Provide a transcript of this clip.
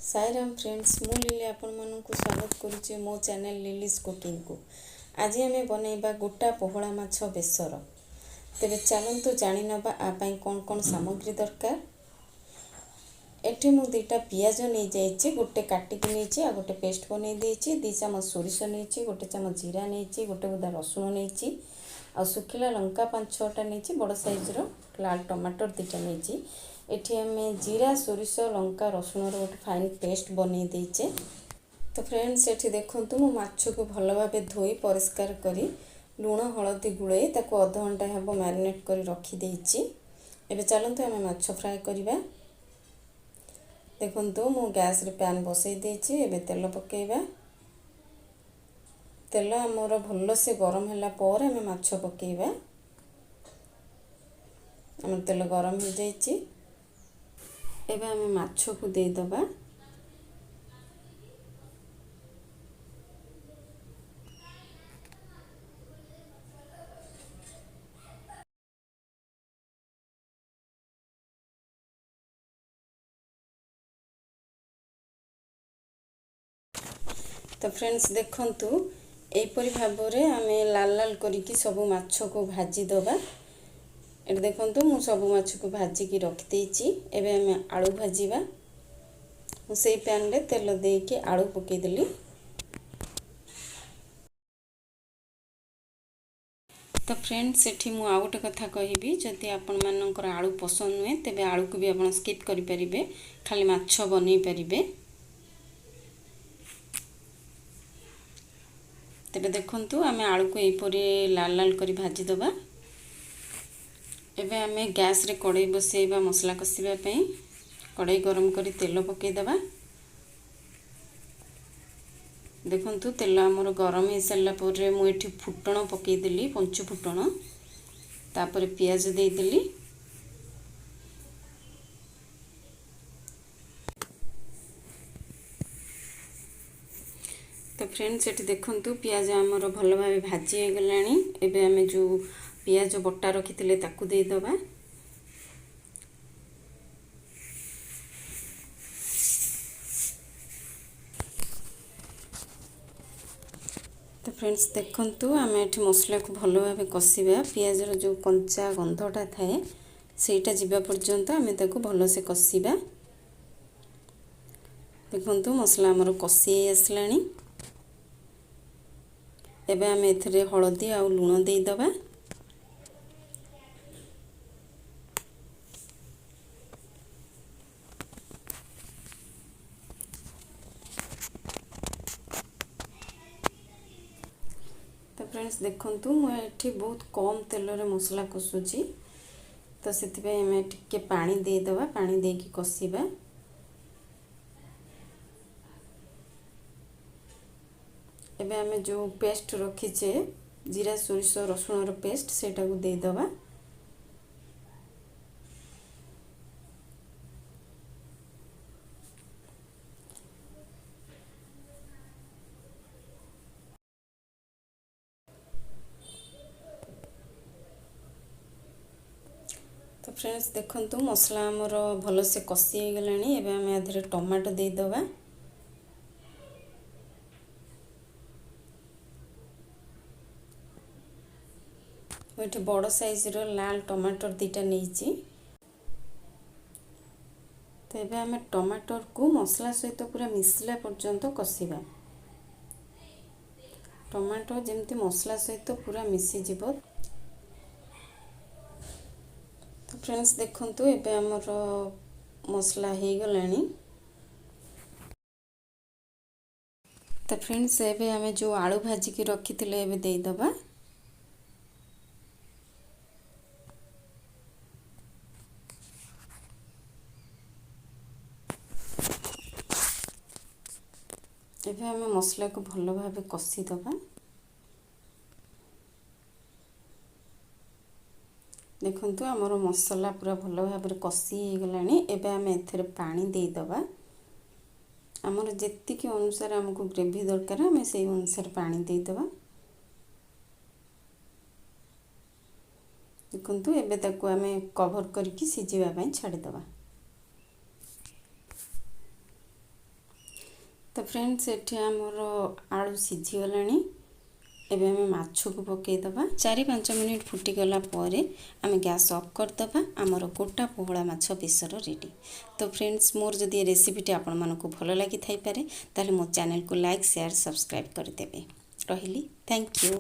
Sairam friends मु lily आपण मानकु स्वागत करुचे मो चैनल लिलीज कुकिंग को। आज आम बनैबा गोटा पोहला माछ बेसर। तेबे चलंतु जानि नबा आ पई कोन कोन सामग्री दरकार। एठी मु दुईटा पियाज नै जाइछि, गोटे काटिक नैछि आ गोटे पेस्ट बनै देछि। 2 चमच सोरिष नैछि, गोटे चमच जीरा नैछि, गोटे बुदा रसुण नैछि आ सुखिला लंका 5-6टा नैछि। बड़ साइज रो लाल टमाटर 2टा नैछि। एठी हमें जीरा सोरिष लंका रसुण रो गोटे फाइन पेस्ट बनै देइछे। तो फ्रेंड्स एठी देखंतु मु माछ को भलो भाबे धोई परिष्कार करी लूण हळदी गुळै ताको आधा घंटा हेबो मैरिनेट करी रखी देइछि। एबे चलंतु हमें माछ फ्राई करिबा। देखंतु मु गैस रे पैन बसै देइछि। एबे तेल पकेइबा। तेल हमर भलो से गरम होला पर हमें माछ पकेइबा। हमर तेल गरम हो जाइछि। एबे हमें माछ को दे दबा। तो फ्रेंड्स देखंतु एपरि भाबरे हमें लाल लाल करिकी सब माछ को भाजी दबा। ए देखंतु मु सब माछ को भाजी की रख देइछि। एबे हमें आलू भाजीबा। मु सेई पैन रे तेल दे के आलू पके देली। तो फ्रेंड्स एठी मु आ गोटे कथा कहिबी, जदि आपण मानकर आलू पसंद नुहे तेबे आलू को भी आपण स्किप करि परिबे, खाली माछ बनै परिबे। तेबे देखंतु आमे आलू को एपरि लाल लाल करी भाजी दबा। एबे आमे गैस रे कढ़ाई बसेइबा मसला कसिबा पई। कढ़ाई गरम करी तेल पके दबा। देखंतु तेल हमर गरम हे सल्ला पर मु एठी फुटण पके देली, 5 फुटण। तापर पियाज दे देली। तो फ्रेंड्स एठी देखंतु पियाज हमर भलो भाबे भाजी हे गलानी। एबे हमें जो पियाज बट्टा रखिथिले ताकू दे दबा। तो फ्रेंड्स देखंतु आमे एठी मसला को भलो भाबे कसिबा। पियाज रो जो कंचा गंधटा थाए सेटा जिबा पर्यंत आमे ताको भलो से कसिबा। देखंतु मसला हमर कसी आसलानी। एबे आमे एथरे हळदी आ लूण दे दबा। तो फ्रेंड्स देखंतु मु एठी बहुत कम तेल रे मसला कसुची। तो सेति पे हमें टिके पानी दे दबा। पानी दे की कसिबा। एबे हमें जो पेस्ट रखीचे जीरा सोरिष रसुण रो पेस्ट सेटा को दे दबा। तो फ्रेंड्स देखंतु मसला हमर भलो से कसी हे गलानी। एबे हमें आधरे टमाटो दे दबा। ओइठे बड़ साइज रो लाल टमाटर 2टा नैछि। तो एबे हमें टमाटर को मसला सहित पूरा मिसला पर्यंत कसिबा। टमाटो जेमती मसला सहित पूरा मिसी जिवो। तो फ्रेंड्स देखंतु एबे हमर मसला हे गलानी। तो फ्रेंड्स एबे हमें जो आलू भाजी की रखिथिले एबे दे दबा। एबे हमें मसला को भलो भाबे कसी दबा। देखंतु हमर मसला पूरा भलो भाबे कसी हे गलानी। एबे हमें एथरे पानी दे दबा। हमर जेत्ति के अनुसार हमको ग्रेवी दरकार हमें सेही अनुसार पानी दे दबा। देखंतु एबे ताको हमें कवर करके सिझिबा पई छाडी दबा। तो फ्रेंड्स एठी आमर आलू सीझीगलानी एबे आमे माछको पकेइदबा 4-5 मिनिट फुटिगला परे आमे गैस ऑफ करदबा आमर गोटा पोहड़ा माछ बेसर रेडी। तो फ्रेंड्स मोर जदि ये रेसिपीटी आपण मानकु भलो लागि थाई पारे ताले मो चैनल को लाइक शेयर सब्सक्राइब कर देबे। रहिली थैंक यू।